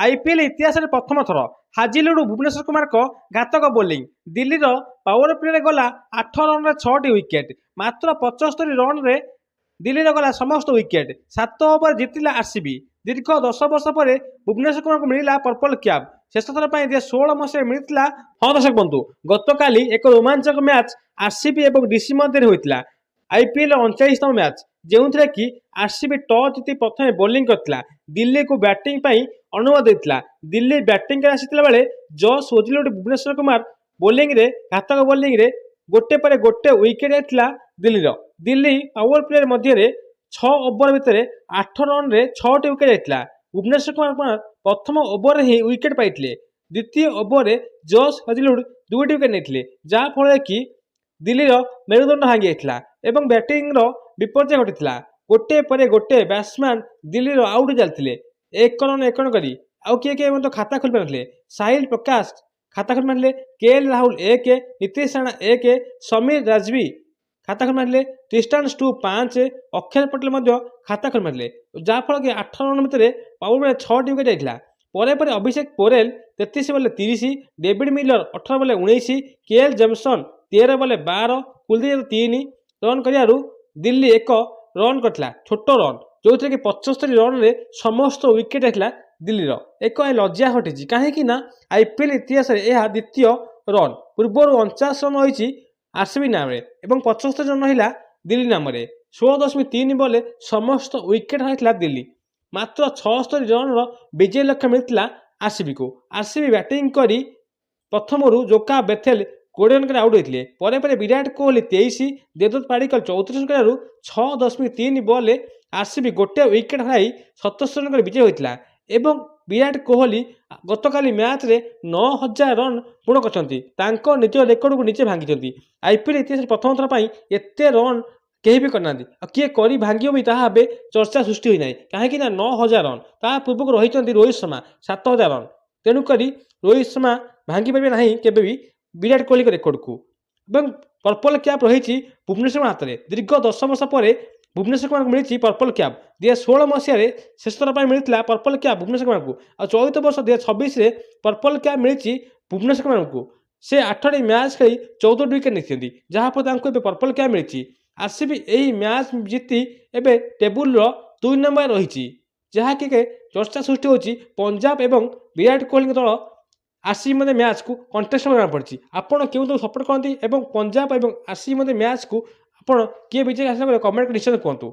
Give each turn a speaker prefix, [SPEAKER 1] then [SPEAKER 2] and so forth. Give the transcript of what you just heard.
[SPEAKER 1] IPL इतिहास में प्रथम थर हाजिलुडु भुवनेश्वर कुमार को घातक बोलिंग दिल्ली पावर प्ले गला 8 रन में 6टी विकेट मात्र 75 रन में दिल्ली गला समस्त विकेट 7 ओवर जीतिला आरसीबी दीर्घ 10 वर्ष पर भुवनेश्वर कुमार को मिला पर्पल क्याप शेष थर पर 16 मसीह मिलता। हाँ दर्शक बंधु गतकाली एक रोमांचक मैच आरसीबी और डीसी मध्य होता आईपीएल 39तम मैच जो कि आरसीबी टॉस जीति प्रथम बोलिंग करथिला दिल्ली को बैटिंग पाई अनुमति देता दिल्ली बैटिंग आसीथिला बेले जस ओजिलोड भुवनेश्वर कुमार बोलिंग रे घातक बोलिंग रे गोटे पर गोटे विकेट आइथिला दिल्ली पावर प्ले मध्य 6 ओवर भितर 8 रन रे 6टी विकेट आइथिला भुवनेश्वर कुमार प्रथम ओवर ही विकेट पाइथिले द्वितीय ओवर रे जस ओजिलोड 2टी विकेट नेथिले जहा फल कि दिल्ली मेरुदंड भांगी जाइथिला एवं बैटिंग विपर्जय घटी गोटे पर गोटे बैट्समैन दिल्ली आउट चलते 1 रन करी आउ किए खाता खोल पारे साहिल प्रकाश खाता खोल पारे केएल राहुल 1 नीतीश राणा 1 समीर राजवी खाता खोल पारे ट्रिस्टान स्टू 5 अक्षर पटेल खाता खोल पारे जहाँफल कि 8 रन भितर पावर प्ले 6टी विकेट जाइथिला पर Abhishek Porel 33 ball 30 David Miller 18 ball 19 Kyle Jamieson 13 ball 12 Kuldeep 3 run कर दिल्ली 1 रन करथिला छोट रन जो कि 75 रन रे समस्त विकेट आइथिला दिल्ली एक लज्जा घटी कहीं आईपीएल इतिहास यह द्वितीय रन पूर्वर 49 रन रही आरसीबी नाम और 75 रन रहा दिल्ली नाम 16.3 बॉल समस्त विकेट होता दिल्ली मात्र 76 रन विजय लक्ष्य मिलता आरसीबी को आरसीबी बैटिंग करी प्रथम जोका बेथेल 20 रन आउट होते पर Virat Kohli 23 Devdutt Padikkal 34 run 6.3 ball RCB गोटे विकेट हराई 77 रन विजय होता एवं विराट कोहली गतकाली मैच रे 9000 रन पूर्ण कर निज रेकर्ड को निजे भांगी आईपीएल इतिहास प्रथम थर पर एत रन कहीं भी करना किए करी भांगियो भी ताहा चर्चा सृष्टि होना कहीं 9000 रन ता पूर्वक रही रोहित शर्मा 7000 रन तेणुक रोहित शर्मा भांगी पारे ना केवे भी विराट कोहली रेकर्ड को पर्पल क्याप रही भुवनेश्वर हाथ में दीर्घ 10 वर्ष पर भुवनेश्वर कुमार को मिली पर्पल क्याप 2016 मसीह शेष थर पर मिलता पर्पल क्याप भुवनेश्वर कुमार को और चलित वर्ष 2026 पर्पल क्याप मिली भुवनेश्वर कुमार को से 8टी मैच खेली 14 विकेट नहीं जहाँफल पर्पल क्याप मिली आरसीबी यही मैच जीति एवं टेबुल 2 नंबर रही जहाँकि चर्चा सृष्टि होची पंजाब एवं विराट कोहली दल आरसीबी मध्य मैच को कंटेस्ट में पड़ी आपड़ क्यों दल सपोर्ट करती पंजाब और आरसीबी मध्य मैच को आप किए विजय हासिल कमेंट निश्चय कहतु।